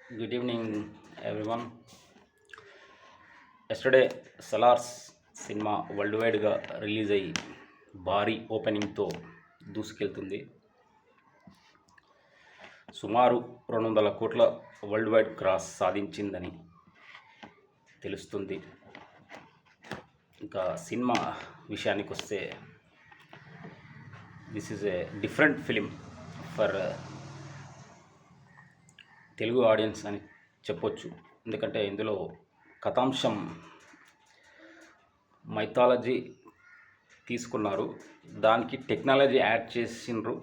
Good evening, everyone. Yesterday, Salar's cinema world వైడ్గా release అయ్యి భారీ ఓపెనింగ్తో దూసుకెళ్తుంది. సుమారు 200 కోట్ల వరల్డ్ వైడ్ క్రాస్ సాధించిందని తెలుస్తుంది. ఇంకా సినిమా విషయానికి వస్తే this is a different film for Telugu audience అని చెప్పొచ్చు. ఎందుకంటే ఇందులో కథాంశం మైథాలజీ తీసుకున్నారు, దానికి టెక్నాలజీ యాడ్ చేసిండ్రు.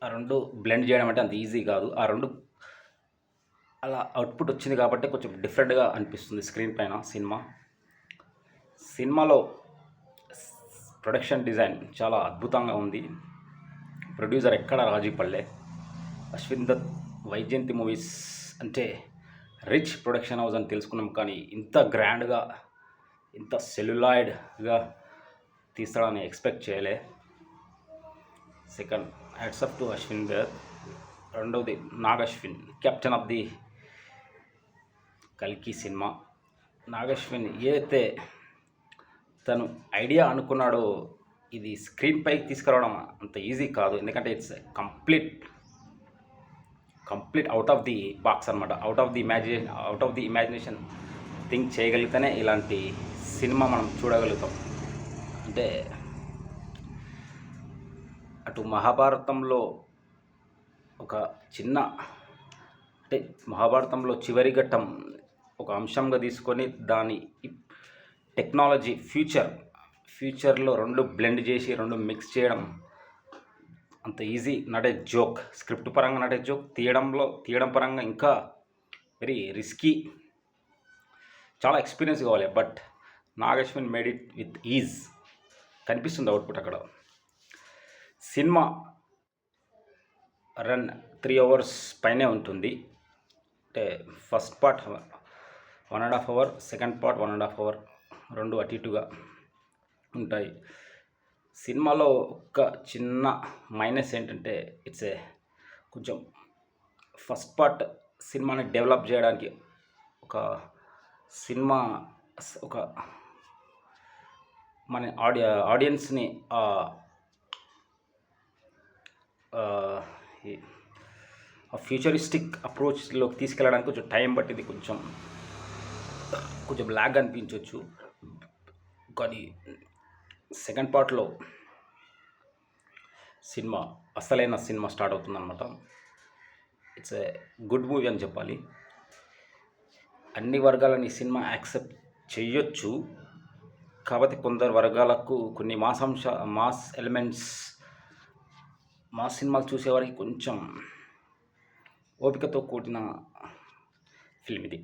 ఆ రెండు బ్లెండ్ చేయడం అంటే అంత ఈజీ కాదు. ఆ రెండు అలా అవుట్పుట్ వచ్చింది కాబట్టి కొంచెం డిఫరెంట్గా అనిపిస్తుంది స్క్రీన్ పైన. సినిమాలో ప్రొడక్షన్ డిజైన్ చాలా అద్భుతంగా ఉంది. ప్రొడ్యూసర్ ఎక్కడ రాజీ పడలే. అశ్విన్ దత్ వైజయంతి మూవీస్ అంటే రిచ్ ప్రొడక్షన్ హౌస్ అని తెలుసుకున్నాం, కానీ ఇంత గ్రాండ్గా ఇంత సెల్యులాయిడ్గా తీస్తాడని ఎక్స్పెక్ట్ చేయలే. Second, hats off to Ashwin Dutt. రెండవది నాగశ్విన్, కెప్టెన్ ఆఫ్ ది కల్కి సినిమా. నాగశ్విన్ ఏదైతే తను ఐడియా అనుకున్నాడో ఇది స్క్రీన్ పైకి తీసుకురావడం అంత ఈజీ కాదు. ఎందుకంటే it's complete out of the box అనమాట. Out of the imagination think చేయగలిగితేనే ఇలాంటి సినిమా మనం చూడగలుగుతాం. అంటే అటు మహాభారతంలో ఒక చిన్న అంటే మహాభారతంలో చివరి ఘట్టం ఒక అంశంగా తీసుకొని దాని టెక్నాలజీ ఫ్యూచర్లో రెండు బ్లెండ్ చేసి రెండు మిక్స్ చేయడం అంత easy not a joke. Script పరంగా నాట్ ఏ జోక్, తీయడం పరంగా ఇంకా వెరీ రిస్కీ, చాలా ఎక్స్పీరియన్స్ కావాలి. But Nag Ashwin made it with ease. కనిపిస్తుంది అవుట్పుట్ అక్కడ. సినిమా రన్ 3 hours పైనే ఉంటుంది. అంటే first part 1.5 hour, second part 1.5 hour, రెండు అటు ఇటుగా ఉంటాయి. సినిమాలో ఒక చిన్న మైనస్ ఏంటంటే కొంచెం ఫస్ట్ పార్ట్ సినిమాని డెవలప్ చేయడానికి ఒక మన ఆడియన్స్ని ఫ్యూచరిస్టిక్ అప్రోచ్లోకి తీసుకెళ్ళడానికి కొంచెం టైం పట్టింది. కొంచెం లాగ్ అనిపించవచ్చు. కానీ సెకండ్ పార్ట్లో అసలైన సినిమా స్టార్ట్ అవుతుందన్నమాట. ఇట్స్ ఏ గుడ్ మూవీ అని చెప్పాలి. అన్ని వర్గాలని ఈ సినిమా యాక్సెప్ట్ చేయొచ్చు. కాబట్టి కొందరు వర్గాలకు కొన్ని మాస్ ఎలిమెంట్స్, మాస్ సినిమాలు చూసేవారికి కొంచెం ఓపికతో కూడిన ఫిల్మ్ ఇది.